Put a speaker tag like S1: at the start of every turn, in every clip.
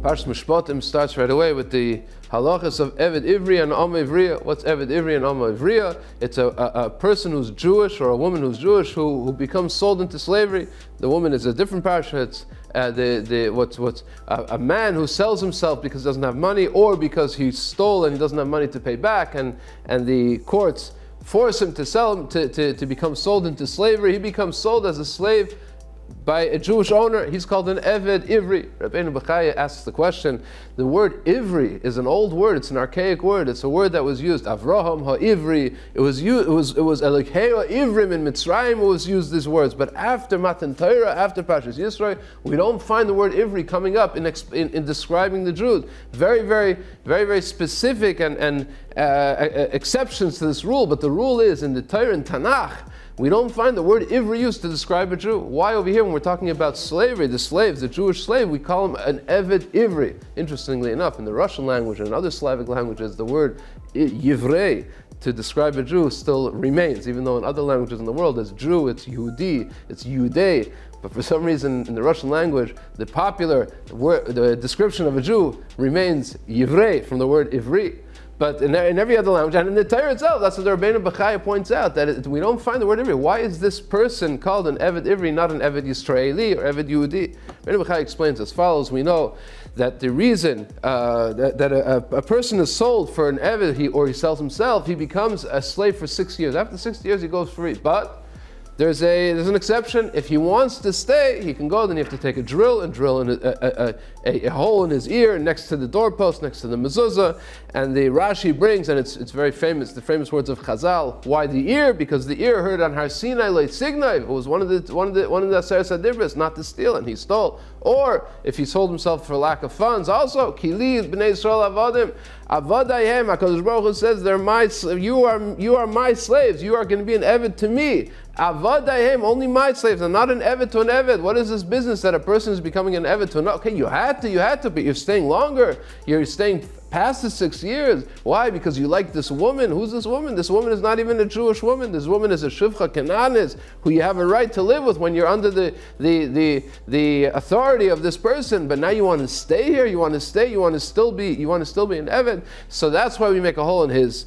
S1: Parshas Mishpatim starts right away with the halachas of Eved Ivri and Amma Ivriya. What's Eved Ivri and Amma Ivriya? It's a person who's Jewish or a woman who's Jewish who becomes sold into slavery. The woman is a different parsha. It's a man who sells himself because he doesn't have money or because he stole and he doesn't have money to pay back, and the courts force him to sell him to become sold into slavery. He becomes sold as a slave by a Jewish owner. He's called an Eved Ivri. Rabbeinu Bechaya asks the question, the word Ivri is an old word, it's an archaic word, it's a word that was used, Avraham ha-Ivri, it was Elokeinu Ivrim in Mitzrayim, it was used these words, but after Matan Torah, after Parshas Yisro, we don't find the word Ivri coming up in describing the Jews. Very specific and exceptions to this rule, but the rule is in the Torah and Tanakh, we don't find the word Ivri used to describe a Jew. Why over here when we're talking about slavery, the slaves, the Jewish slave, we call him an Eved Ivri. Interestingly enough, in the Russian language and other Slavic languages, the word Yivrei to describe a Jew still remains, even though in other languages in the world it's Jew, it's Yehudi, it's Yudei. But for some reason in the Russian language, the popular word, the description of a Jew remains Yivrei from the word Ivri. But in every other language, and in the Torah itself, that's what the Rabbeinu Bechaya points out, that we don't find the word Ivri. Why is this person called an Eved Ivri, not an Eved Yisraeli or Eved Yehudi? Rabbeinu Bechaya explains as follows. We know that the reason that a person is sold for an Eved, or he sells himself, he becomes a slave for 6 years. After 6 years, he goes free. But there's an exception. If he wants to stay, he can go. Then you have to take a drill and drill in a hole in his ear next to the doorpost, next to the mezuzah. And the Rashi brings, and it's very famous, the famous words of Chazal. Why the ear? Because the ear heard on Har Sinai leit signai. It was one of the Aseres HaDibros, not to steal, and he stole. Or if he sold himself for lack of funds, also Kili b'nei Yisrael avadim. Avadayhem, HaKadosh Baruch Hu says, you are my slaves. You are going to be an Eved to me. Avadayhem, only my slaves, and not an Eved to an Eved. What is this business that a person is becoming an Eved to another? Okay, you had to, but you're staying longer. You're staying past the 6 years. Why? Because you like this woman. Who's this woman? This woman is not even a Jewish woman. This woman is a Shivcha Kananis, who you have a right to live with when you're under the authority of this person. But now you want to stay here. You want to still be an Eved. So that's why we make a hole in his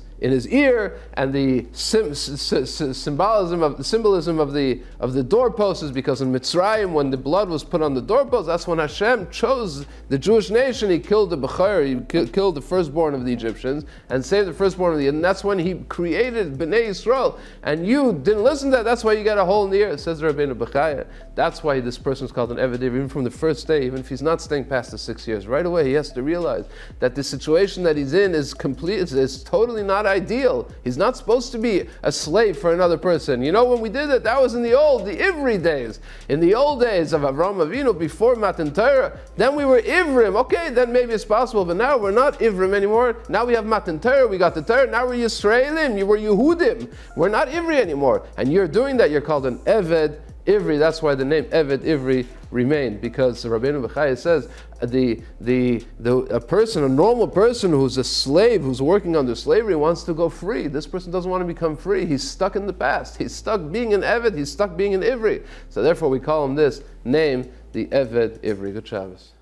S1: ear, and the symbolism of the doorpost is because in Mitzrayim, when the blood was put on the doorpost, that's when Hashem chose the Jewish nation. He killed the Bechor, he killed the firstborn of the Egyptians, and saved the firstborn of the, and that's when he created Bnei Yisrael. And you didn't listen to that. That's why you got a hole in the ear. It says Rabbeinu Bechaya. That's why this person is called an Eved, even from the first day, even if he's not staying past the 6 years. Right away, he has to realize that the situation that he's in is is totally not ideal. He's not supposed to be a slave for another person. You know, when we did it, that was in the Ivri days. In the old days of Avraham Avinu, before Matan Torah, then we were Ivrim. Okay, then maybe it's possible, but now we're not Ivrim anymore. Now we have Matan Torah, we got the Torah, now we're Yisraelim, we're Yehudim. We're not Ivri anymore. And you're doing that, you're called an Eved Ivri. That's why the name Eved Ivri remained, because Rabbeinu Bechaya says a normal person who's a slave, who's working under slavery, wants to go free. This person doesn't want to become free. He's stuck in the past. He's stuck being an Eved. He's stuck being an Ivri. So therefore we call him this name, the Eved Ivri. Good Shabbos.